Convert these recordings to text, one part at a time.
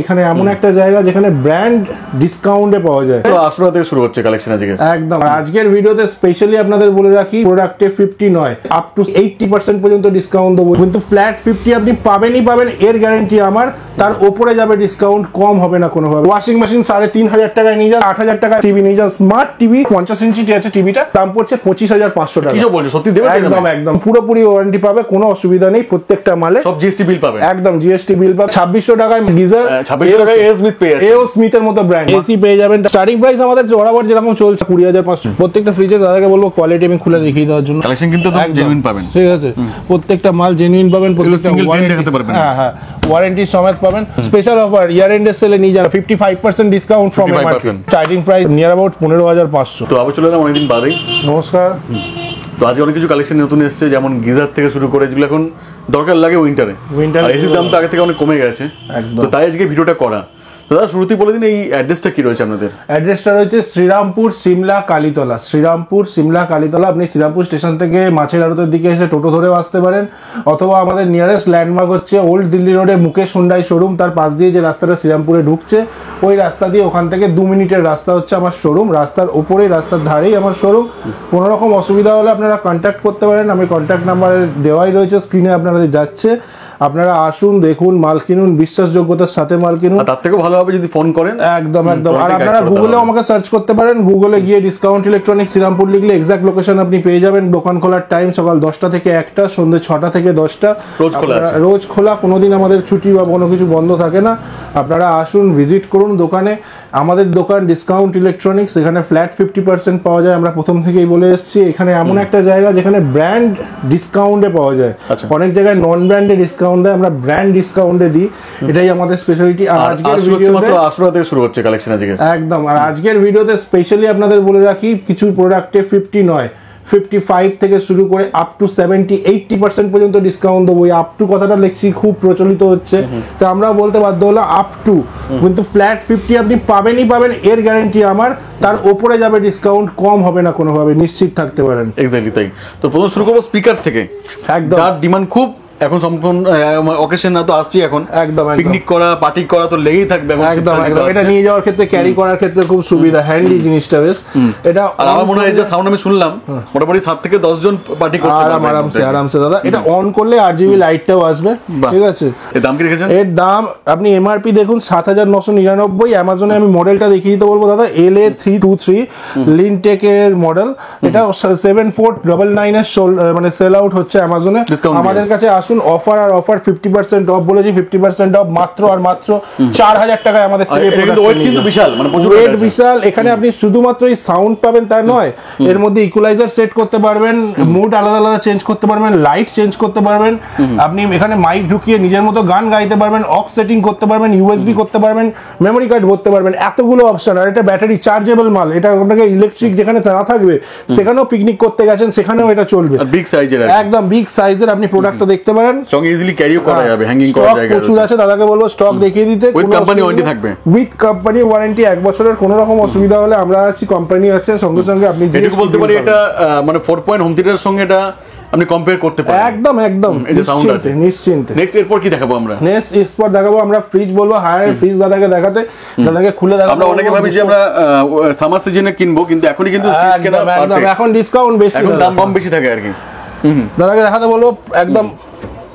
এখানে এমন একটা জায়গা যেখানে ব্র্যান্ড ডিসকাউন্টে পাওয়া যায়। তো 800 থেকে শুরু হচ্ছে কালেকশন আজকে। একদম। আজকের ভিডিওতে স্পেশালি আপনাদের বলে রাখি, প্রোডাক্টে 50 নয়, আপ টু 80% পর্যন্ত ডিসকাউন্ট দেবো, কিন্তু ফ্ল্যাট 50 আপনি পাবেনই পাবেন, এর গ্যারান্টি আমার। তার উপরে যাবে ডিসকাউন্ট, কম হবে না কোনোভাবে। ওয়াশিং মেশিন 3,500 টাকায় নিয়ে যান, 8,000 টাকা টিভি নিয়ে যান। স্মার্ট টিভি 50 ইঞ্চি আছে, টিভিটা দাম পড়ছে 25,500 টাকা। কিছু বলছো সত্যি দেবে? একদম একদম পুরোপুরি ওয়ারেন্টি পাবে, কোনো অসুবিধা নেই। প্রত্যেকটা মালে সব জিএসটি বিল পাবে, একদম জিএসটি বিল পাবে। 2600 টাকায় গিজার, 2600 টাকায় এও স্মিথের মতো ব্র্যান্ড এসি পেয়ে যাবেন। স্টার্টিং প্রাইস আমাদের বরাবর যেরকম চলছে 20,500। প্রত্যেকটা ফ্রিজের দাদাকে বলবো কোয়ালিটি আমি খুলে দেখিয়ে দেওয়ার জন্য। কালেকশন কিন্তু জেনুইন পাবেন, ঠিক আছে? প্রত্যেকটা মাল জেনুইন পাবেন, প্রত্যেকটা দেখাতে পারবেন। হ্যাঁ, ওয়ারেন্টি সমেত পাবেন। স্পেশাল অফার ইয়ার এন্ড সেলে নিয়ে যান 55% discount from MRP. Starting price near about 15,500। তো আবার চলে এলাম অনেকদিন বাদেই। নমস্কার। তো আজকে অনেক কিছু কালেকশন নতুন এসেছে, যেমন গিজার থেকে শুরু করে যেগুলো এখন দরকার লাগে উইন্টারে। আর এসির দাম তো আগে থেকে অনেক কমে গেছে, তো তাই আজকে ভিডিওটা করা। তো দাদা শুরুতেই বলে দিন এই অ্যাড্রেসটা কি রয়েছে আপনাদের? অ্যাড্রেসটা রয়েছে শ্রীরামপুর সিমলা কালীতলা। শ্রীরামপুর সিমলা কালীতলা। আপনি শ্রীরামপুর স্টেশন থেকে মাছের আড়তের দিকে এসে টোটো ধরেও আসতে পারেন, অথবা আমাদের নিয়ারেস্ট ল্যান্ডমার্ক হচ্ছে ওল্ড দিল্লি রোডে মুকেশ হুন্ডাই শোরুম। তার পাশ দিয়ে যে রাস্তাটা শ্রীরামপুরে ঢুকছে, ওই রাস্তা দিয়ে ওখান থেকে 2 মিনিটের রাস্তা হচ্ছে আমার শোরুম। রাস্তার ওপরেই, রাস্তার ধারেই আমার শোরুম। কোনো রকম অসুবিধা হলে আপনারা কন্ট্যাক্ট করতে পারেন, আমি কন্ট্যাক্ট নাম্বার দেওয়াই রয়েছে স্ক্রিনে আপনাদের যাচ্ছে। আপনারা আসুন, দেখুন, মাল কিনুন, বিশ্বাসযোগ্যতার সাথে মাল কিনুন। তার থেকে ভালো হবে যদি ফোন করেন। একদম একদম। আর আপনারা গুগলেও আমাকে সার্চ করতে পারেন, গুগলে গিয়ে ডিসকাউন্ট ইলেকট্রনিক্স শ্রীরামপুর লিখলে এক্সাক্ট লোকেশন আপনি পেয়ে যাবেন। দোকান খোলার টাইম সকাল 10টা থেকে 1টা, সন্ধ্যে 6টা থেকে 10টা, রোজ খোলা। কোনোদিন আমাদের ছুটি বা কোনো কিছু বন্ধ থাকে না। আপনারা আসুন, ভিজিট করুন দোকানে। আমাদের দোকান ডিসকাউন্ট ইলেকট্রনিক্স, এখানে ফ্ল্যাট 50% পাওয়া যায়। আমরা প্রথম থেকেই বলে এসেছি, এখানে এমন একটা জায়গা যেখানে ব্র্যান্ড ডিসকাউন্টে পাওয়া যায়। অনেক জায়গায় নন ব্র্যান্ডে ডিসকাউন্ট দেয়, আমরা ব্র্যান্ড ডিসকাউন্টে দিই, এটাই আমাদের স্পেশালিটি। আর আজকের ভিডিওতে 800 থেকে শুরু হচ্ছে কালেকশন আজকে। একদম। আর আজকের ভিডিওতে স্পেশালি আপনাদের বলে রাখি, কিছু প্রোডাক্টে 50 নয়, 55 থেকে শুরু করে আপ টু 70-80% পর্যন্ত ডিসকাউন্ট দেবো। ওই আপ টু কথাটা লিখছি, খুব প্রচলিত হচ্ছে, তো আমরা বলতে বাধ্য হলাম আপ টু। কিন্তু ফ্ল্যাট 50 আপনি পাবেনই পাবেন, এর গ্যারান্টি আমার। তার উপরে যাবে ডিসকাউন্ট, কম হবে না কোনোভাবে, নিশ্চিত থাকতে পারেন। এক্স্যাক্টলি তাই। তো প্রথম শুরু করবো স্পিকার থেকে, একদম। যার ডিমান্ড খুব এখন সম্পূর্ণ অকেশন না তো আসছি এখন, একদম পিকনিক করা, পার্টি করা তো লেগেই থাকবে। একদম একদম। এটা নিয়ে যাওয়ার ক্ষেত্রে, ক্যারি করার ক্ষেত্রে খুব সুবিধা, হ্যান্ডি জিনিসটা বেশ। এটা আর আমার মনে হয় যে সাউন্ড আমি শুনলাম মোটামুটি 7 থেকে 10 জন পার্টি করতে পারবে আরামসে দাদা। এটা অন করলে RGB লাইটটাও আসবে, ঠিক আছে? এর দাম কি রেখেছেন? এর দাম আপনি এমআরপি দেখুন 7,999। অ্যামাজনে আমি মডেলটা দেখিয়ে দিতে বলবো দাদা, LA323 লিনটেক এর মডেল। এটা 7499 এর মানে সেল আউট হচ্ছে অ্যামাজনে। আমাদের কাছে আসুন, অফার আর অফার, 50% অফ বলেছি, 50% অফ মাত্র আর মাত্র 4,000 টাকায় আমাদের থেকে কিন্তু বিশাল, মানে ওয়েট বিশাল। এখানে আপনি শুধুমাত্র এই সাউন্ড পাবেন তা নয়, এর মধ্যে ইকুয়ালাইজার সেট করতে পারবেন, মুড আলাদা আলাদা চেঞ্জ করতে পারবেন, লাইট চেঞ্জ করতে পারবেন। আপনি এখানে মাইক ঢুকিয়ে নিজের মতো গান গাইতে পারবেন, অক্স সেটিং করতে পারবেন, USB করতে পারবেন, মেমোরি কার্ড ভরতে পারবেন, এতগুলো অপশন। আর এটা ব্যাটারি চার্জেবল মাল, এটা আপনাকে ইলেকট্রিক যেখানে না থাকবে, সেখানেও পিকনিক করতে গেছেন সেখানেও এটা চলবে। বিগ সাইজের, একদম বিগ সাইজের আপনি প্রোডাক্টটা দেখতে পারেন। সঙ্গে ইজিলি ক্যারিও করা যাবে, হ্যাঙ্গিং করা জায়গা প্রচুর আছে। দাদাকে বলবো স্টক দেখিয়ে দিতে। উইথ কোম্পানি ওয়ারেন্টি থাকবে, উইথ কোম্পানি ওয়ারেন্টি 1 বছরের। কোনো রকম অসুবিধা হলে আমরা আছি, কোম্পানি আছে, সঙ্গে সঙ্গে আপনি যেটুকু বলতে পারি এটা মানে 4 পয়েন্ট হোম থিয়েটারের সঙ্গে এটা আপনি কম্পেয়ার করতে পারেন। একদম একদম, এই যে সাউন্ড আছে নিশ্চিন্তে। নেক্সট এরপর কি দেখাবো আমরা? নেক্সট এক্সপোর্ট দেখাবো আমরা ফ্রিজ, বলবো হায়ার ফ্রিজ দাদাকে দেখাতে, দাদাকে খুলে দেখাবো। আমরা অনেকে ভাবি যে আমরা সামার সিজনে কিনবো, কিন্তু এখনই কিন্তু এখন ডিসকাউন্ট বেশি, এখন দাম কম বেশি থাকে আর কি। দাদাকে দেখাতে বলবো একদম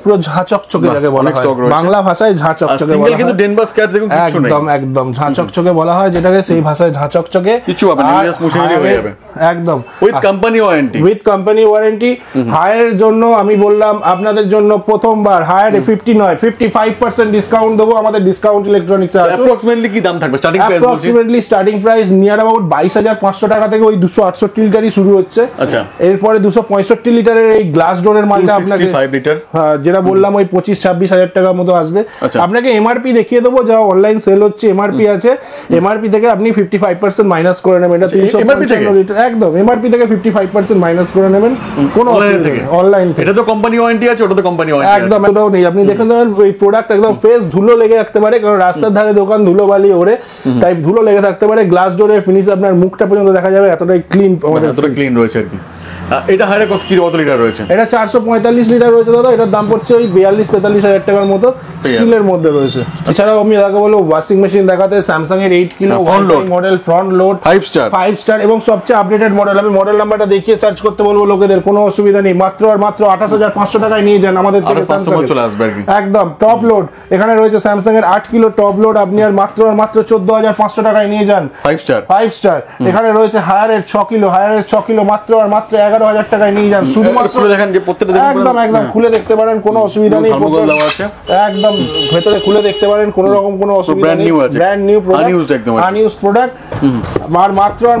পুরো ঝাঁচকচকে যাকে বলা হয়, বাংলা ভাষায় ঝাঁচকচকে বলা হয়। কিন্তু ডেনভার স্ক্যাচ দেখুন কিছু নেই, একদম একদম ঝাঁচকচকে বলা হয় যেটাকে, সেই ভাষায় ঝাঁচকচকে কিছু হবে না, স্মুথলি হয়ে যাবে একদম। With company warranty, with company warranty. হায়ারের জন্য আমি বললাম আপনাদের জন্য প্রথমবার হায়ারে 50 নয় 55% ডিসকাউন্ট দেবো আমাদের ডিসকাউন্ট ইলেকট্রনিক্সে। অ্যাপ্রক্সিমেটলি কি দাম থাকবে starting price? Approximately starting price near about 22,500 টাকা থেকে ওই 268 লিটারই শুরু হচ্ছে। আচ্ছা, এরপরে 265 লিটারের এই গ্লাস ডোরের মালটা আপনাকে 65 লিটার, হ্যাঁ যেটা বললাম ওই 25-26 হাজার টাকার মতো আসবে। আপনাকে এমআরপি দেখিয়ে দেবো, যা অনলাইন সেল হচ্ছে এমআরপি আছে, এমআরপি থেকে আপনি 55% মাইনাস করে নেবেন। এটা 355 লিটার, একদম এমআরপি থেকে 55% মাইনাস করে নেবেন, কোনো অসুবিধা নেই। অনলাইন থেকে এটা তো কোম্পানি ওয়ারেন্টি আছে, ওটা তো কোম্পানি ওয়ারেন্টি একদম এটাও নেই। আপনি দেখেন ওই প্রোডাক্ট একদম ফেস ধুলো লেগে থাকতে পারে, কারণ রাস্তার ধারে দোকান, ধুলো বালি ওড়ে, তাই ধুলো লেগে থাকতে পারে। গ্লাস ডোরের ফিনিশ আপনার মুখটা পর্যন্ত দেখা যাবে, এতটাই ক্লিন আমাদের, এতটা ক্লিন রয়েছে আর কি। এটা হায়ারে কত লিটার রয়েছে? এটা 445 লিটার রয়েছে দাদা, এটার দাম পড়ছে ওই 42-43 হাজার টাকার মতো, স্টিলের মধ্যে রয়েছে। এছাড়াও আমি দাদাকে বলবো ওয়াশিং মেশিন দেখাতে, স্যামসাং এর 8 kilo model front load 5 star এবং সবচেয়ে আপডেটেড মডেল। আমি মডেল নাম্বারটা দেখিয়ে সার্চ করতে বলবো লোকেদের, কোনো অসুবিধা নেই। মাত্র 28,500 টাকায় নিয়ে যান আমাদের থেকে একদম টপ লোড। এখানে রয়েছে স্যামসাং এর 8 কিলো টপ লোড, আপনি আর মাত্র 14,500 টাকায় নিয়ে যান 5 স্টার। এখানে রয়েছে হায়ারের 6 কিলো, মাত্র 11,000 টাকায় নিয়ে যান। শুধুমাত্র দেখেন যে প্রত্যেকটা একদম খুলে দেখতে পারেন, কোনো অসুবিধা নেই। একদম ভেতরে খুলে দেখতে পারেন, কোনো রকম কোনো অসুবিধা নেই। Brand new product, unused product. আর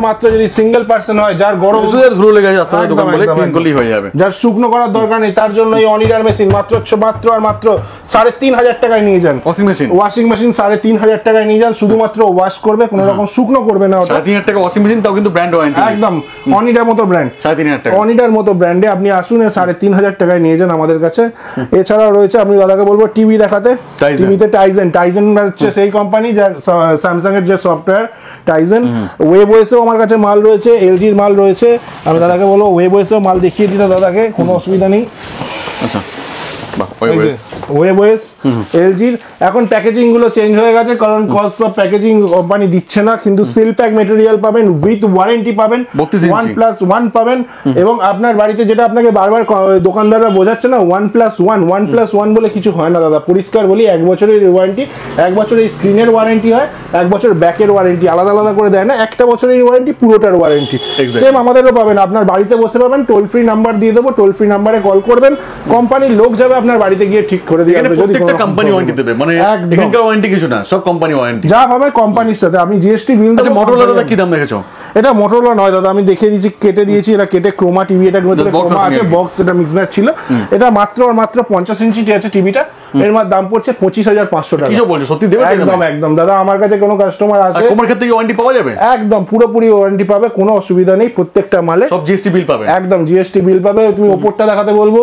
মাত্র যদি সিঙ্গেল পারসন হয়, যার গরম ধুলো লেগে যায় রাস্তায় দোকান বলে ক্লিন করলেই হয়ে যাবে, যার শুকনো করার দরকার নেই, তার জন্য এই অনিডার মেশিন মাত্র 3,500 টাকায় নিয়ে যান। ওয়াশিং মেশিন 3,500 টাকায় নিয়ে যান, শুধুমাত্র ওয়াশ করবে, কোনো রকম শুকনো করবে না। 3,500 টাকা ওয়াশিং মেশিন, তাও কিন্তু ব্র্যান্ড ওয়ারেন্টি একদম অনিডার মতো ব্র্যান্ড, 3,500 টাকা অনিডার মতো ব্র্যান্ডে আপনি আসুন, 3,500 টাকায় নিয়ে যান আমাদের কাছে। এছাড়াও রয়েছে, আমি দাদাকে বলবো টিভি দেখাতে। টিভিতে টাইজেন হচ্ছে সেই কোম্পানি যার স্যামসাং এর যে সফটওয়্যার টাইজেন। ওয়েব ওএসও আমার কাছে মাল রয়েছে, এলজির মাল রয়েছে। আমি দাদাকে বলবো ওয়েব ওএসও মাল দেখিয়ে দিতে দাদাকে, কোনো অসুবিধা নেই। আচ্ছা, ওয়েব ওএস এলজির এখন প্যাকেজিং গুলো চেঞ্জ হয়ে গেছে, কারণ কস্ট অফ প্যাকেজিং কোম্পানি দিচ্ছে না, কিন্তু সিল প্যাক মেটেরিয়াল পাবেন, উইথ ওয়ারেন্টি পাবেন, 1+1 পাবেন। এবং আপনার বাড়িতে যেটা আপনাকে বারবার দোকানদাররা বোঝাচ্ছে না, 1+1 বলে কিছু হয় না দাদা, পরিষ্কার বলি 1 বছরের ওয়ারেন্টি, 1 বছরের স্ক্রিনের ওয়ারেন্টি হয়, 1 বছর ব্যাকের ওয়ারেন্টি, আলাদা আলাদা করে দেয় না, একটা বছরের ওয়ারেন্টি পুরোটার ওয়ারেন্টি সেম আমাদেরও পাবেন। আপনার বাড়িতে বসে পাবেন, টোল ফ্রি নাম্বার দিয়ে দেবো, টোল ফ্রি নাম্বারে কল করবেন, কোম্পানির লোক যাবে আপনার বাড়িতে গিয়ে ঠিক করে দিয়ে আসবে। যদি কোনো কোম্পানি ওয়ারেন্টি দেবে, মানে এখানকার ওয়ারেন্টি কিছু না, সব কোম্পানি ওয়ারেন্টি যা পাবে কোম্পানির সাথে। আমি জিএসটি বিল দেব। মোটরোলা দাদা কি দাম দেখেছো? এটা মোটরোলা নয় দাদা, আমি দেখিয়ে দিয়েছি, কেটে দিয়েছি। এটা কেটে ক্রোমা টিভি, এটা ক্রোমা আছে, বক্স এটা মিক্সম্যাচ ছিল। এটা মাত্র 50 ইঞ্চি আছে টিভিটা, এর দাম পড়ছে 25,500 টাকা। কিছু বলছো, সত্যি দেবে? একদম দাদা, আমার কাছে কোনো কাস্টমার আছে, তোমার ক্ষেত্রে কি ওয়ারেন্টি পাওয়া যাবে? একদম পুরোপুরি ওয়ারেন্টি পাবে, কোনো অসুবিধা নেই। প্রত্যেকটা মালে সব জিএসটি বিল পাবে, একদম জিএসটি বিল পাবে। তুমি ওপরটা দেখাতে বলবো,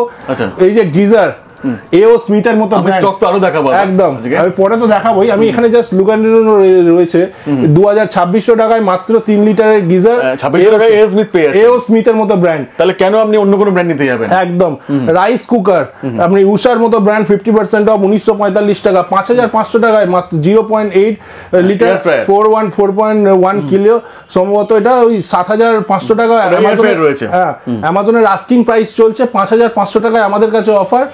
এই যে গিজার এও স্মিথের মতো স্টক তো আরো দেখাবো একদম, আমি পরে তো দেখাবোই। আমি এখানে জাস্ট লুকান রয়েছে 2,200 টাকায় মাত্র 3 লিটারের গিজার, এও স্মিথের মতো ব্র্যান্ড। তাহলে কেন আপনি অন্য কোনো ব্র্যান্ড নিতে যাবেন? একদম রাইস কুকার, আপনি উষার মতো ব্র্যান্ড 50% অফ, 1945 টাকা, 5,500 টাকায় মাত্র 0.8 লিটার 4.1 কিলো সম্ভবত। এটা ওই 7,500 টাকা রয়েছে। হ্যাঁ, অ্যামাজনের আস্কিং প্রাইস চলছে 5,500 টাকায় আমাদের কাছে অফার।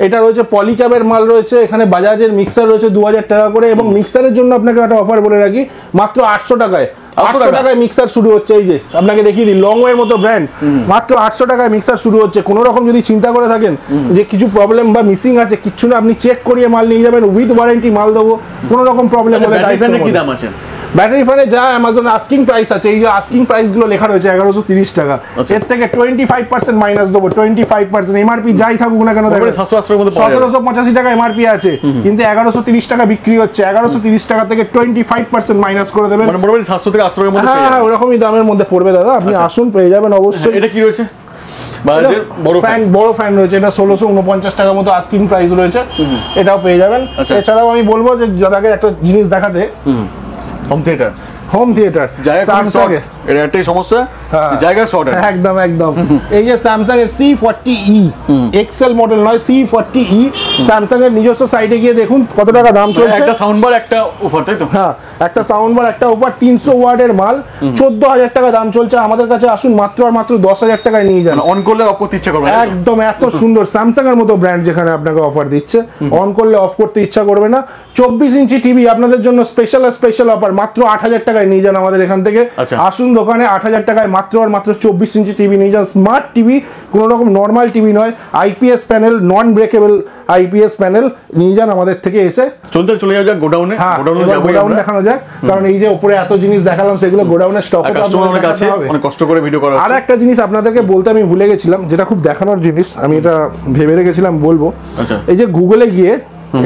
এটা রয়েছে পলিক্যাবের মাল রয়েছে, এখানে বাজাজের মিক্সার রয়েছে 2,000 টাকা করে, এবং মিক্সারের জন্য আপনাকে একটা অফার বলে রাখি, মাত্র 800 টাকায় 800 টাকায় মিক্সার শুরু হচ্ছে। এই যে আপনাকে দেখিয়ে দিই, লং ওয়ের মতো ব্র্যান্ড, মাত্র 800 টাকায় মিক্সার শুরু হচ্ছে। কোনো রকম যদি চিন্তা করে থাকেন যে কিছু প্রবলেম বা মিসিং আছে, কিচ্ছু না, আপনি চেক করিয়ে মাল নিয়ে যাবেন, উইথ ওয়ারেন্টি মাল দেবো, কোনো রকম প্রবলেম হলে কি দাম আছে? ব্যাটারি ফ্যানে যা অ্যামাজন আস্কিং প্রাইস আছে, এই যে আস্কিং প্রাইস গুলো লেখা রয়েছে 1,130 টাকা, এর থেকে 25% মাইনাস দেবো, 25%। এমআরপি যাই থাকুক না কেন, 1,785 টাকা এমআরপি আছে, কিন্তু 1,130 টাকা বিক্রি হচ্ছে। 1,130 টাকা থেকে 25% মাইনাস করে দেবেন, মানে মোটামুটি 700 থেকে 800 টাকার মধ্যে। হ্যাঁ, ওরকমই দামের মধ্যে পড়বে দাদা, আপনি আসুন, পেয়ে যাবেন অবশ্যই। এটা কি রয়েছে? বড় ফ্যান রয়েছে, এটা 1,649 টাকার মতো আস্কিং প্রাইস রয়েছে, এটাও পেয়ে যাবেন। এছাড়াও আমি বলবো যে যাদেরকে একটা জিনিস দেখাতে, হোম থিয়েটার স্যামসাং এর, এটা একটাই সমস্যা, জায়গা শর্ট। একদম এই যে স্যামসাং এর C40E এক্সেল মডেল নয়, C40E, স্যামসাং এর নিজস্ব সাইটে গিয়ে দেখুন কত টাকা দাম চলছে। একটা সাউন্ড বার, একটা অফার, তাই তো? হ্যাঁ, একটা সাউন্ড বার, একটা অফার, 300 ওয়াটের মাল, 14,000 টাকা দাম চলছে। আমাদের কাছে আসুন, মাত্র 10,000 টাকায় নিয়ে যান। অন করলে অফ করতে ইচ্ছা করবে, একদম এত সুন্দর স্যামসাং এর মতো ব্র্যান্ড যেখানে আপনাকে অফার দিচ্ছে, অন করলে অফ করতে ইচ্ছা করবে না। 24 ইঞ্চি টিভি আপনাদের জন্য স্পেশাল অফার, মাত্র 8,000 টাকায় নিয়ে যান আমাদের এখান থেকে। আসুন দোকানে, 8,000 টাকায় মাত্র 24 ইঞ্চি টিভি নিয়ে যান, স্মার্ট টিভি, কোনো রকম নর্মাল টিভি নয়, আইপিএস প্যানেল, নন ব্রেকেবল আইপিএস প্যানেল নিয়ে যান আমাদের থেকে এসে। চলে যাওয়া যাক গোডাউনে, গোডাউন দেখানো যাক, কারণ এই যে উপরে এত জিনিস দেখালাম, সেগুলো গোডাউনের স্টক আছে, অনেক কষ্ট করে ভিডিও করা। আর একটা জিনিস আপনাদেরকে বলতে আমি ভুলে গেছিলাম, যেটা খুব দেখানোর জিনিস, আমি এটা ভেবে রেখেছিলাম বলবো। এই যে গুগলে গিয়ে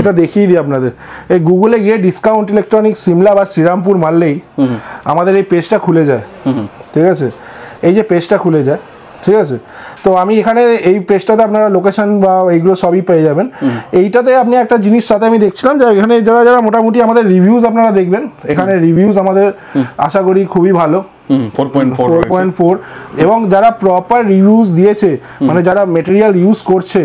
এটা দেখিয়ে দিই আপনাদের, এই গুগলে গিয়ে ডিসকাউন্ট ইলেকট্রনিক্স সিমলা বা শ্রীরামপুর মারলেই আমাদের এই পেজটা খুলে যায়, ঠিক আছে? এই যে পেজটা খুলে যায়, ঠিক আছে? তো আমি এখানে এই পেজটাতে আপনারা লোকেশন বা এইগুলো সবই পেয়ে যাবেন। এইটাতে আপনি একটা জিনিস সাথে আমি দেখছিলাম যে এখানে যারা মোটামুটি আমাদের রিভিউজ আপনারা দেখবেন, এখানে রিভিউজ আমাদের আশা করি খুবই ভালো, 4.4 এবং যারা প্রপার রিভিউজ দিয়েছে মানে যারা মেটেরিয়াল ইউজ করছে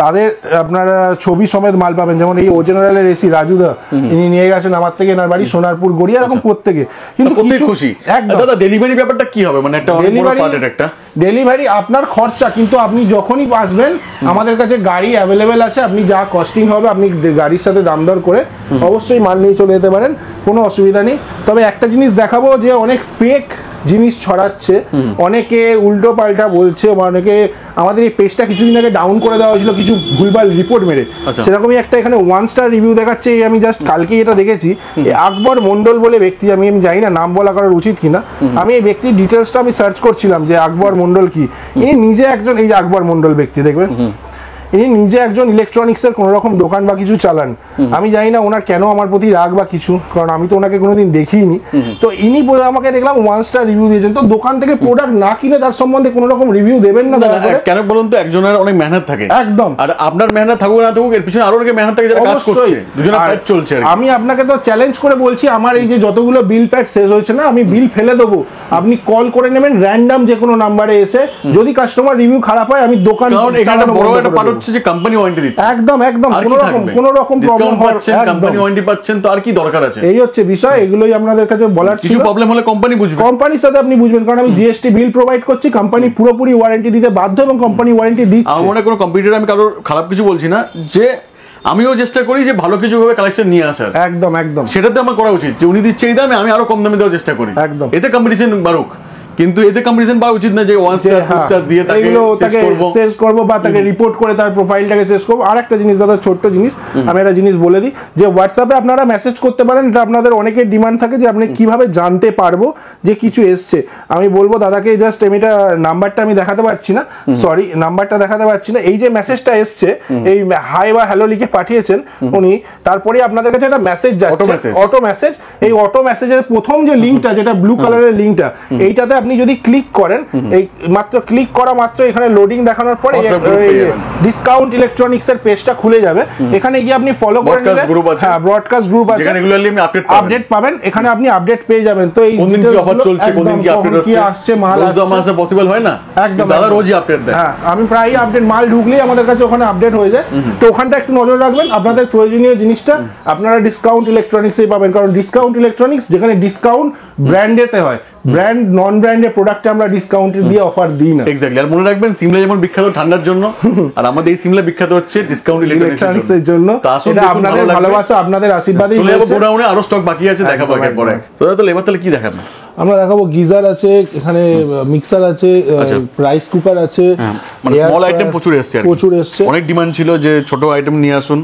তাদের আপনারা ছবি সমেত মাল পাবেন। যেমন এই ওজেনারেলের এসি রাজুদা ইনি নিয়ে গেছেন আমার থেকে, এনার বাড়ি সোনারপুর গড়িয়া, এরকম প্রত্যেকে কিন্তু খুশি। একদম। দাদা ডেলিভারি ব্যাপারটা কি হবে, মানে একটা ডেলিভারি আপনার খরচা, কিন্তু আপনি যখনই আসবেন আমাদের কাছে গাড়ি অ্যাভেলেবেল আছে, আপনি যা কস্টিং হবে আপনি গাড়ির সাথে দাম দর করে অবশ্যই মাল নিয়ে চলে যেতে পারেন, কোনো অসুবিধা নেই। তবে একটা জিনিস দেখাবো যে অনেক ফেক জিনিস ছড়াচ্ছে, অনেকে উল্টো পাল্টা বলছে, অনেকে আমাদের এই পেজটা কিছুদিন আগে ডাউন করে দেওয়া হয়েছিল কিছু ভুলভাল রিপোর্ট মেরে, সেরকমই একটা এখানে 1 স্টার রিভিউ দেখাচ্ছে। এই আমি জাস্ট কালকে এটা দেখেছি, আকবর মন্ডল বলে ব্যক্তি, আমি জানি না নাম বলা করার উচিত কিনা, আমি এই ব্যক্তির ডিটেলসটা আমি সার্চ করছিলাম যে আকবর মন্ডল কি, ইনি নিজে একজন, এই যে আকবর মন্ডল ব্যক্তি দেখবেন, ইনি নিজে একজন ইলেকট্রনিক্সের কোনো রকম দোকান বা কিছু চালান। আমি জানি না ওনার কেন আমার প্রতি রাগ বা কিছু, কারণ আমি তো ওনাকে কোনোদিন দেখিনি। তো ইনি আমাকে দেখলাম 1 স্টার রিভিউ দিয়েছেন। তো দোকান থেকে প্রোডাক্ট না কিনে তার সম্বন্ধে কোনো রকম রিভিউ দেবেন না। কেন বলুন তো, একজনের অনেক মেহনত থাকে, একদম, আর আপনার মেহনত থাকুক না থাকুক এর পিছনে আরো অনেক মেহনত থাকে যারা কাজ করছে, দুজনের কাজ চলছে। আমি আপনাকে তো চ্যালেঞ্জ করে বলছি, আমার এই যে যতগুলো বিল প্যাড শেষ হয়েছে না, আমি বিল ফেলে দেবো, আপনি কল করে নেবেন র্যান্ডম যে কোনো নাম্বারে এসে, যদি কাস্টমার রিভিউ খারাপ হয় আমি দোকান, কারণ এখানে বড় একটা পার্ট হচ্ছে যে কোম্পানি ওয়ারেন্টি দিচ্ছে। একদম একদম, কোনো রকম প্রবলেম পাচ্ছেন, কোম্পানি ওয়ারেন্টি পাচ্ছেন, তো আর কি দরকার আছে? এই হচ্ছে বিষয়, এগুলোই আপনাদের কাছে বলার ছিল। কিছু প্রবলেম হলে কোম্পানি বুঝবে, কোম্পানির সাথে আপনি বুঝবেন, কারণ আমি জিএসটি বিল প্রোভাইড করছি, কোম্পানি পুরোপুরি ওয়ারেন্টি দিতে বাধ্য এবং কোম্পানি ওয়ারেন্টি দিচ্ছে। আমার মনে কোনো কম্পিউটার আমি কারোর খারাপ কিছু বলছি না, যে আমিও চেষ্টা করি যে ভালো কিছু ভাবে কালেকশন নিয়ে আসার। একদম একদম, সেটাতে আমার করা উচিত, যে উনি দিচ্ছে এই দামে আমি আরো কম দামে দেওয়ার চেষ্টা করি, একদম, এতে কম্পিটিশন বাড়ুক। কিন্তু এতে কম্পিটিশন পাওয়া উচিত না যে 1 স্টার 2 স্টার দিয়ে তাকে শেষ করব বা তাকে রিপোর্ট করে তার প্রোফাইলটাকে শেষ করব। আর একটা জিনিস দাদা, ছোট্ট জিনিস, আমি একটা জিনিস বলে দিই, যে হোয়াটসঅ্যাপে আপনারা মেসেজ করতে পারেন, এটা আপনাদের অনেকের ডিমান্ড থাকে যে আপনি কিভাবে জানতে পারবো যে কিছু এসছে। আমি বলবো দাদাকে, জাস্ট এটা নাম্বারটা আমি দেখাতে পারছি না, সরি নাম্বারটা দেখাতে পারছি না, এই যে মেসেজটা এসছে, এই হাই বা হ্যালো লিখে পাঠিয়েছেন উনি, তারপরে আপনাদের কাছে একটা মেসেজ যাচ্ছে, অটো মেসেজ। এই অটো মেসেজের প্রথম যে লিঙ্কটা, যেটা ব্লু কালারের লিঙ্কটা, এইটাতে আপনি যদি ক্লিক করেন, এই মাত্র ক্লিক করা মাত্র এখানে লোডিং দেখানোর পরে ডিসকাউন্ট ইলেকট্রনিক্স এর পেজটা খুলে যাবে। এখানে গিয়ে আপনি ফলো করে নেবেন, হ্যাঁ ব্রডকাস্ট গ্রুপ আছে, যেখানে রেগুলারলি আপনি আপডেট পাবেন, এখানে আপনি আপডেট পেয়ে যাবেন। তো এই কোন দিন কি অফার চলছে, কোন দিন কি আপডেট আসছে, মাল আসছে, পসিবল হয় না একদম, দাদা রোজই আপডেট দেয়। হ্যাঁ, আমি প্রায়ই আপডেট, মাল ঢুকলেই আমাদের কাছে ওখানে আপডেট হয়ে যায়। তো ওখানটা একটু নজর রাখবেন, আপনাদের প্রয়োজনীয় জিনিসটা আপনারা ডিসকাউন্ট ইলেকট্রনিক্সেই পাবেন, কারণ ডিসকাউন্ট ইলেকট্রনিক্স যেখানে ডিসকাউন্ট ব্র্যান্ডেতে হয়, ব্র্যান্ড নন ব্র্যান্ডের প্রোডাক্টে আমরা ডিসকাউন্ট দিয়ে অফার দিই না। এক্স্যাক্টলি, আর মনে রাখবেন সিমলা যেমন বিখ্যাত ঠান্ডার জন্য, আর আমাদের এই সিমলা বিখ্যাত হচ্ছে ডিসকাউন্ট ইলেকট্রনিক্স এর জন্য। এটা আপনাদের ভালোবাসা, আপনাদের আশীর্বাদেই হয়েছে। গোডাউনে আরো স্টক বাকি আছে, দেখাবো একের পর এক। তো তাহলে এবার তাহলে কি দেখাবেন? আমরা দেখাবো গিজার আছে, এখানে মিক্সার আছে, রাইস কুকার আছে, মানে স্মল আইটেম প্রচুর এসেছে, প্রচুর এসেছে। অনেক ডিমান্ড ছিল যে ছোট আইটেম নিয়ে আসুন।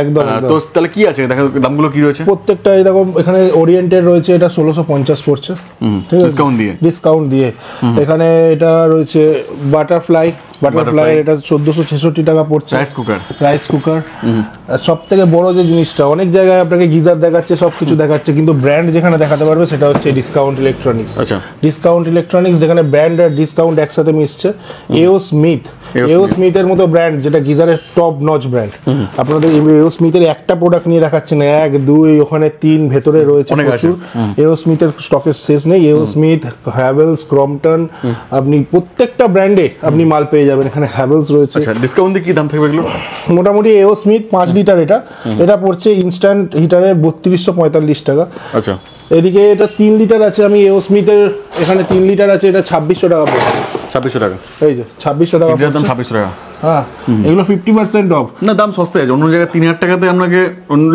একদম। তো তাহলে কি আছে, দেখো দামগুলো কি রয়েছে? প্রত্যেকটা দেখো, এখানে ওরিয়েন্টেড রয়েছে, এটা 1650 পড়ছে, ঠিক আছে, ডিসকাউন্ট দিয়ে। এখানে এটা রয়েছে বাটারফ্লাই, এটা 1466 টাকা পড়ছে। রাইস কুকার সব থেকে বড় যে জিনিসটা, অনেক জায়গায় আপনাকে গিজার দেখাচ্ছে, সবকিছু দেখাচ্ছে, কিন্তু ব্র্যান্ড যেখানে দেখাতে পারবে সেটা হচ্ছে ডিসকাউন্ট ইলেকট্রনিক্স। ডিসকাউন্ট ইলেকট্রনিক্স যেখানে ব্র্যান্ড আর ডিসকাউন্ট একসাথে মিশছে। এও স্মিথের মতো ব্র্যান্ড, যেটা গিজারের টপ নচ ব্র্যান্ড, আপনাদের এও স্মিথের একটা প্রোডাক্ট নিয়ে দেখাচ্ছে না, 1 2 ওখানে 3 ভেতরে রয়েছে প্রচুর। এও স্মিথের স্টকের শেষ নেই। এও স্মিথ, হ্যাভেলস, ক্রম্পটন, আপনি প্রত্যেকটা ব্র্যান্ডে আপনি মাল পেয়ে যাবেন। এখানে হ্যাভেলস রয়েছে। ডিসকাউন্ট দিয়ে কি দাম থাকবে এগুলো? মোটামুটি এও স্মিথ 5 লিটার, এটা পড়ছে ইনস্ট্যান্ট হিটারে 3245 টাকা। আচ্ছা, এদিকে এটা 3 লিটার আছে, আমি এও স্মিথের এখানে 3 লিটার আছে, এটা 2600 টাকা পড়ছে। 2600 টাকা, এই যে 2600 টাকা, 2600 টাকা। হ্যাঁ, এগুলো 50% অফ। না, দাম সস্তা আছে, অন্য জায়গায় 3000 টাকাতে আপনাকে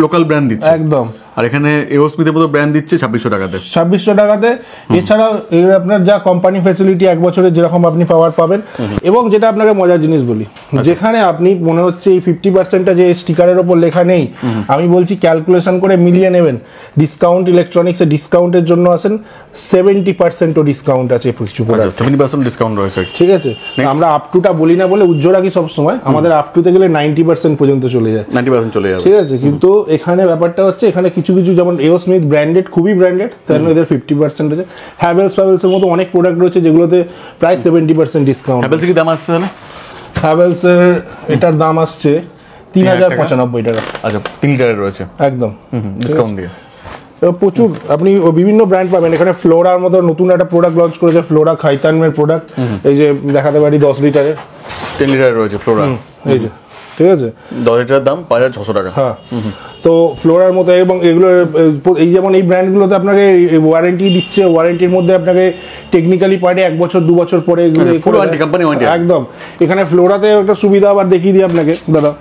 লোকাল ব্র্যান্ড দিচ্ছে একদম, আর এখানে এও স্মিথের মতো ব্র্যান্ড দিচ্ছে 2600 টাকাতে। 2600 টাকাতে। এছাড়াও আপনার যা কোম্পানি ফ্যাসিলিটি 1 বছরের যেরকম আপনি পাওয়ার পাবেন, এবং যেটা আপনাকে মজার জিনিস বলি, যেখানে আপনি মনে হচ্ছে এই 50%টা যে স্টিকারের ওপর লেখা নেই, আমি বলছি ক্যালকুলেশন করে মিলিয়ে নেবেন। ডিসকাউন্ট ইলেকট্রনিক্সে ডিসকাউন্টের জন্য আসেন, 70% ডিসকাউন্ট আছে কিছু প্রোডাক্ট, 70% ডিসকাউন্ট রয়েছে, ঠিক আছে। আমরা আপ টুটা বলি না বলে উজ্জ্বল রাখি সব সময়, আমাদের আপ টুতে গেলে 90% পর্যন্ত চলে যায়, 90% চলে যাবে, ঠিক আছে। কিন্তু এখানে ব্যাপারটা হচ্ছে, এখানে কিছু যেমন এও স্মিথ ব্র্যান্ডেড, খুবই ব্র্যান্ডেড, তাই জন্য এদের 50% আছে। হ্যাভেলসের মতো অনেক প্রোডাক্ট রয়েছে যেগুলোতে প্রায় 70% ডিসকাউন্ট। হ্যাভেলস কি দাম আসছে তাহলে? হ্যাভেলসের এটার দাম আসছে 3095 টাকা। আচ্ছা, 3 লিটারের রয়েছে, একদম ডিসকাউন্ট দিয়ে। প্রচুর আপনি বিভিন্ন ব্র্যান্ড পাবেন এখানে। ফ্লোরার মতো নতুন একটা প্রোডাক্ট লঞ্চ করেছে, ফ্লোরা খাইতানের প্রোডাক্ট, এই যে দেখাতে পারি 10 লিটারের 10 লিটারের রয়েছে ফ্লোরা, এই যে ঠিক আছে 10 লিটারের দাম 5,600 টাকা। হ্যাঁ, তো ফ্লোরার মতো এবং এগুলো এই যেমন এই ব্র্যান্ডগুলোতে আপনাকে ওয়ারেন্টি দিচ্ছে, ওয়ারেন্টির মধ্যে আপনাকে টেকনিক্যালি পার্টে 1 বছর 2 বছর পরে এগুলো ফুল ওয়ারেন্টি, কোম্পানি ওয়ারেন্টি একদম। এখানে ফ্লোরাতে একটা সুবিধা আবার দেখিয়ে দিই আপনাকে দাদা,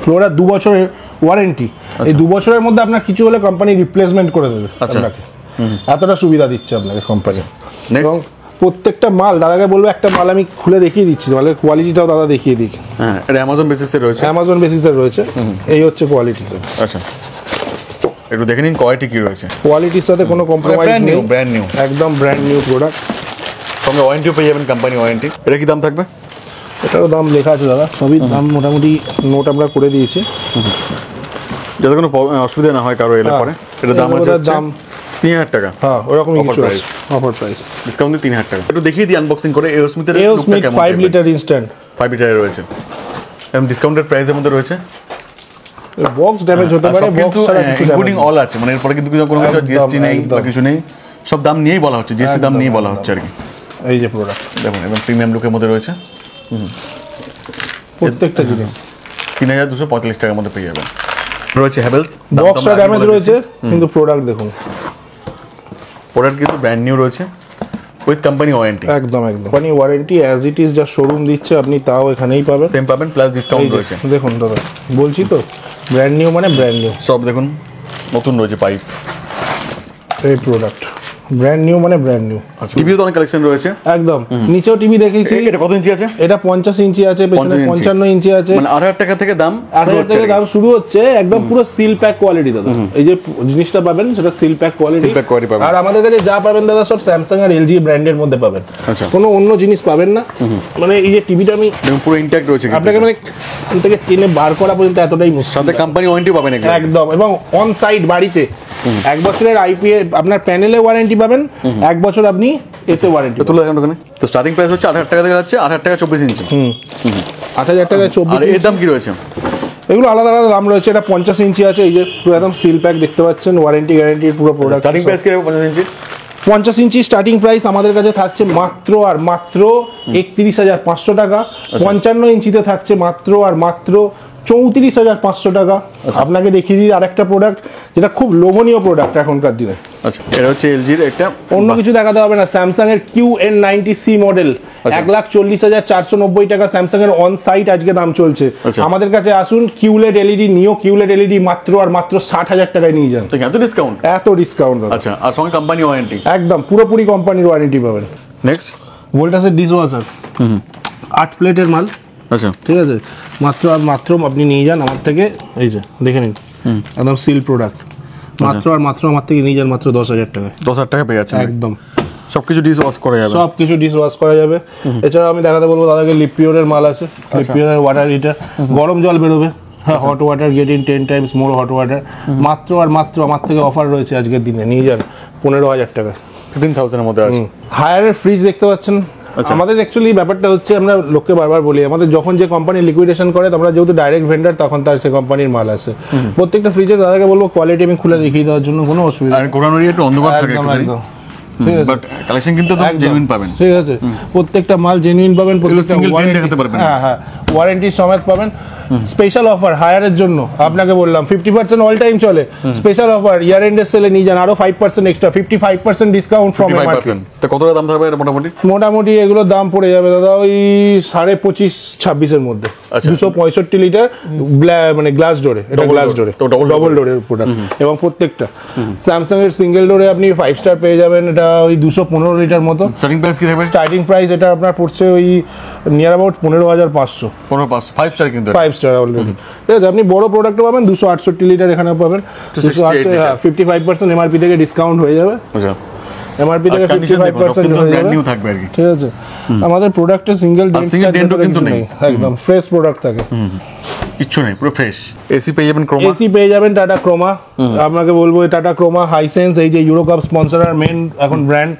ফ্লোরা 2 বছরের ওয়ারেন্টি, এই 2 বছরের মধ্যে আপনার কিছু হলে কোম্পানি রিপ্লেসমেন্ট করে দেবে আপনাকে, এতটা সুবিধা দিচ্ছে আপনাকে কোম্পানি। এবং প্রত্যেকটা মাল দাদাকে বলবো, একটা মাল আমি খুলে দেখিয়ে দিচ্ছি, মালের কোয়ালিটিটাও দাদা দেখিয়ে দিই। হ্যাঁ, এটা অ্যামাজন বেসিসে রয়েছে, অ্যামাজন বেসিসে রয়েছে, এই হচ্ছে কোয়ালিটি। আচ্ছা, একটু দেখে নিন কোয়ালিটি কি রয়েছে। কোয়ালিটির সাথে কোনো কম্প্রোমাইজ নেই, ব্র্যান্ড নিউ, একদম ব্র্যান্ড নিউ প্রোডাক্ট, সঙ্গে ওয়ারেন্টিও পেয়ে যাবেন, কোম্পানি ওয়ারেন্টি। এটা কি দাম থাকবে? এটারও দাম লেখা আছে দাদা, সবই দাম মোটামুটি নোট আমরা করে দিয়েছি, যাতে কোনো অসুবিধা না হয় কারো এলে পরে। এটা দাম আছে দাম 3000 টাকা। হ্যাঁ, ওরকম কিছু আছে, অফার প্রাইস, ডিসকাউন্ট দিয়ে 3000 টাকা। একটু দেখিয়ে দিই আনবক্সিং করে। এওস্মিথের 5 লিটার ইনস্ট্যান্ট, 5 লিটারের রয়েছে, এবং ডিসকাউন্টেড প্রাইসের মধ্যে রয়েছে। বক্স ড্যামেজ হতে পারে, বক্স ছাড়া কিছু ইনক্লুডিং অল আছে, মানে এরপরে কিন্তু কোনো জিএসটি নেই বা কিছু নেই, সব দাম নিয়েই বলা হচ্ছে, জিএসটি দাম নিয়েই বলা হচ্ছে আর কি। এই যে প্রোডাক্ট দেখুন, এবং প্রিমিয়াম লুকের মধ্যে রয়েছে, প্রত্যেকটা জিনিস 3245 টাকার মধ্যে পেয়ে যাবেন। রয়েছে হ্যাভেলস, বক্সটা ড্যামেজ রয়েছে কিন্তু প্রোডাক্ট দেখুন, প্রোডাক্ট কিন্তু ব্র্যান্ড নিউ রয়েছে উইথ কোম্পানি ওয়ারেন্টি, একদম একদম company warranty as it is, যা শোরুম দিচ্ছে আপনি তাও এখানেই পাবেন, সেম পাবেন, প্লাস ডিসকাউন্ট রয়েছে। দেখুন দাদা, বলছি তো ব্র্যান্ড নিউ মানে ব্র্যান্ড নিউ, সব দেখুন নতুন রয়েছে পাইপ, এই প্রোডাক্ট ব্র্যান্ড নিউ মানে ব্র্যান্ড নিউ। টিভিও তো অনেক কালেকশন রয়েছে, একদম নিচেও টিভি দেখেছি। এটা কত ইঞ্চি আছে? এটা 50 ইঞ্চি আছে, পেছনে 55 ইঞ্চি আছে, মানে 8000 টাকা থেকে দাম, 8000 টাকা দাম শুরু হচ্ছে, একদম পুরো সিল প্যাক কোয়ালিটি দাদা। এই যে জিনিসটা পাবেন সেটা সিল প্যাক কোয়ালিটি, পাবেন। আর আমাদের কাছে যা পাবেন দাদা সব স্যামসাং আর এলজি ব্র্যান্ডের মধ্যে পাবেন, কোনো অন্য জিনিস পাবেন না। মানে এই যে টিভিটা আমি পুরো ইনট্যাক্ট রয়েছে, আপনাকে মানে এখান থেকে টেনে বার করা পর্যন্ত এতটাই মুশকিল। সাথে কোম্পানি ওয়ারেন্টি পাবেন একদম, এবং অন সাইট বাড়িতে 1 বছরের আইপিএ আপনার প্যানেলে ওয়ারেন্টি পাবেন, 1 বছর আপনি এতে ওয়ারেন্টি। তো স্টার্টিং প্রাইস হচ্ছে 8000 টাকা থেকে যাচ্ছে, 8000 টাকা 24 ইঞ্চি, 8000 টাকায় 24 ইঞ্চি। এর দাম কি রয়েছে? এগুলো আলাদা আলাদা দাম রয়েছে। এটা 50 ইঞ্চি আছে, এই যে পুরো একদম সিল প্যাক দেখতে পাচ্ছেন, ওয়ারেন্টি গ্যারান্টির পুরো প্রোডাক্ট। স্টার্টিং প্রাইস কি হবে 50 ইঞ্চি? 50 ইঞ্চি স্টার্টিং প্রাইস আমাদের কাছে থাকছে মাত্র আর মাত্র 31,500 টাকা। 55 ইঞ্চিতে থাকছে মাত্র আর মাত্র 34,500 টাকা। আপনাকে দেখিয়ে দিই আরেকটা প্রোডাক্ট যেটা খুব লোভনীয় প্রোডাক্ট এখনকার দিনে। আচ্ছা, এটা হচ্ছে এলজির একটা, অন্য কিছু দেখাতে হবে না, স্যামসাং এর QN90C মডেল 1,40,490 টাকা স্যামসাং এর অন সাইট আজকে দাম চলছে। আমাদের কাছে আসুন, কিউলেড এলইডি, নিও কিউলেড এলইডি মাত্র আর মাত্র 60,000 টাকায় নিয়ে যান। এত ডিসকাউন্ট? এত ডিসকাউন্ট দাদা। আচ্ছা, আর সঙ্গে কোম্পানি ওয়ারেন্টি, একদম পুরোপুরি কোম্পানির ওয়ারেন্টি পাবেন। নেক্সট ভোল্টাসের ডিশওয়াশার, 8 প্লেটের মাল। আচ্ছা, ঠিক আছে, মাত্র আর মাত্র আপনি নিয়ে যান আমার থেকে, এই যে দেখে নিন একদম সিল প্রোডাক্ট, মাত্র আর মাত্র আমার থেকে নিয়ে যান মাত্র 10,000 টাকায়। 10,000 টাকা পেয়ে যাচ্ছে একদম, সবকিছু ডিশ ওয়াশ করা যাবে, সবকিছু ডিশ ওয়াশ করা যাবে। এছাড়া আমি দেখাতে বলবো দাদাকে লিপিওরের মাল আছে, লিপিওরের ওয়াটার হিটার, গরম জল বেরোবে, হ্যাঁ, hot water get in 10 times more hot water, মাত্র আর মাত্র আমার থেকে অফার রয়েছে আজকের দিনে, নিয়ে যান 15,000 টাকায়, 15,000 এর মধ্যে আছে। হায়ারের ফ্রিজ দেখতে পাচ্ছেন। আমাদের অ্যাকচুয়ালি ব্যাপারটা হচ্ছে, আমরা লোককে বারবার বলি, আমাদের যখন যে কোম্পানি লিকুইডেশন করে, আমরা যেহেতু ডাইরেক্ট ভেন্ডার, তখন তার সে কোম্পানির মাল আছে। প্রত্যেকটা ফ্রিজের দাদাকে বলবো কোয়ালিটি আমি খুলে দেখিয়ে দেওয়ার জন্য, কোনো অসুবিধা আর ঘোরানোরই একটু অন্ধকার থাকে, একদম ঠিক আছে, বাট কালেকশন কিন্তু জেনুইন পাবেন। ঠিক আছে, প্রত্যেকটা মাল জেনুইন পাবেন, প্রত্যেকটা হ্যাঁ ওয়ারেন্টি সমেত পাবেন। স্পেশাল অফার হায়ারের জন্য আপনাকে বললাম 50% অল টাইম চলে, স্পেশাল অফার ইয়ার এন্ডের সেলে নিয়ে যান আরো 5% এক্সট্রা, 55% ডিসকাউন্ট ফ্রম এমআরপি। তো কত দাম থাকবে মোটামুটি? মোটামুটি এগুলোর দাম পড়ে যাবে দাদা ওই 25-26 এর মধ্যে। 265 লিটার মানে গ্লাস ডোরে, এটা গ্লাস ডোরে, ডবল ডোরের প্রোডাক্ট, এবং প্রত্যেকটা স্যামসাং এর সিঙ্গেল ডোরে আপনি 5 স্টার পেয়ে যাবেন, এটা ওই 215 লিটার মতো। স্টার্টিং প্রাইস কি থাকবে? স্টার্টিং প্রাইস এটা আপনার পড়ছে ওই নিয়ার অ্যাবাউট 15,500। 15,500 5 স্টার, কিন্তু 5 স্টার অলরেডি। ঠিক আছে, আপনি বড় প্রোডাক্ট পাবেন 268 লিটার, এখানে পাবেন 268, হ্যাঁ 55% এমআরপি থেকে ডিসকাউন্ট হয়ে যাবে। আচ্ছা, এমআরপি থেকে 55% হয়ে যাবে, নিউ থাকবে আর কি। ঠিক আছে, আমাদের প্রোডাক্টে সিঙ্গেল ডেন্ট কিন্তু নেই, একদম ফ্রেশ প্রোডাক্ট থাকে। কিচ্ছু নেই, পুরো ফ্রেশ। এসি পেয়ে যাবেন ক্রোমা, এসি পেয়ে যাবেন টাটা ক্রোমা। আপনাকে বলবো টাটা ক্রোমা, হাইসেন্স, এই যে ইউরো কাপ স্পন্সর আর মেন এখন ব্র্যান্ড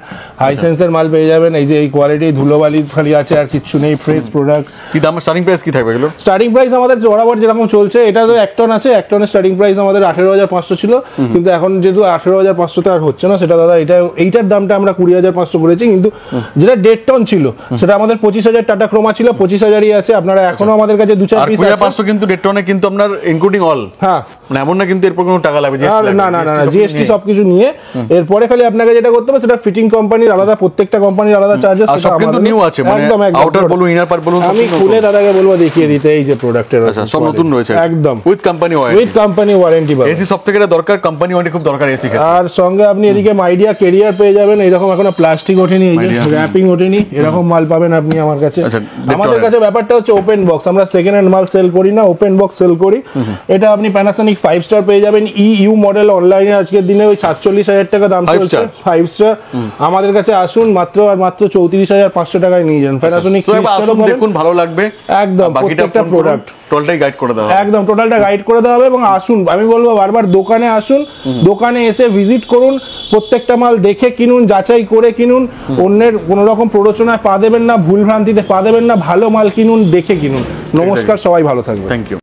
হাইসেন্সের মাল পেয়ে যাবেন। এই যে এই কোয়ালিটি, ধুলোবালি খালি আছে আর কিচ্ছু নেই, ফ্রেশ প্রোডাক্ট। কি দাম, স্টার্টিং প্রাইস কি থাকবে এগুলো? স্টার্টিং প্রাইস আমাদের বরাবর যেরকম চলছে, এটা তো 1 টন আছে, 1 টনের স্টার্টিং প্রাইস আমাদের 18,500 ছিল, কিন্তু এখন যেহেতু 18,500 আর হচ্ছে না সেটা দাদা, এইটার দামটা আমরা 20,500 করেছি। কিন্তু যেটা 1.5 টন ছিল সেটা আমাদের 25,000 টাটা ক্রোমা ছিল, 25,000ই আছে। আপনারা এখনো আমাদের কাছে 2-4 পিস আছে। 500 কিন্তু 1.5 টনে কিন্তু আপনার ইনক্লুডিং অল, হ্যাঁ, মানে এমন না কিন্তু এরপর কোনো টাকা লাগবে, না না না, জিএসটি সবকিছু নিয়ে। এরপরে খালি আপনাকে যেটা করতে হবে সেটা ফিটিং কোম্পানির আলাদা, প্রত্যেকটা কোম্পানির আলাদা চার্জেস। সব কিন্তু নিউ আছে, মানে আউটার বলুন ইনার পার্ট বলুন, আমি খুলে দাদাকে বলবো দেখিয়ে দিতে। এই যে প্রোডাক্টের সব নতুন রয়েছে একদম, with company warranty, with company warranty পাবেন। এসি সবথেকে দরকার, কোম্পানি ওয়ারেন্টি খুব দরকার এসি। আর সঙ্গে আপনি এদিকে মাইডিয়া কেরিয়ার পেয়ে যাবেন, এরকম এখনো প্লাস্টিক ওঠেনি, এই যে র‍্যাপিং ওঠেনি, এরকম মাল পাবেন আপনি আমার কাছে। আমাদের কাছে ব্যাপারটা হচ্ছে ওপেন বক্স, আমরা সেকেন্ড হ্যান্ড মাল সেল করি না, ওপেন বক্স সেল করি। এটা আপনি প্যানাসোনিক 5 স্টার পেয়ে যাবেন, ইউ মডেল, অনলাইনে আজকের দিনে ওই 47,000 টাকা দাম চলছে 5 স্টার। আমাদের কাছে আসুন, মাত্র 34,500 টাকায় নিয়ে যান। প্যানাসোনিক দেখুন, ভালো লাগবে একদম, প্রত্যেকটা প্রোডাক্ট টোটালটাই গাইড করে দেওয়া, একদম টোটালটা গাইড করে দেওয়া হবে। এবং আসুন, আমি বলবো বারবার দোকানে আসুন, দোকানে এসে ভিজিট করুন, প্রত্যেকটা মাল দেখে কিনুন, যাচাই করে কিনুন, অন্যের কোনো রকম প্ররোচনায় পা দেবেন না, ভুল ভ্রান্তিতে পা দেবেন না, ভালো মাল কিনুন, দেখে কিনুন। নমস্কার, সবাই ভালো থাকবে। Thank you.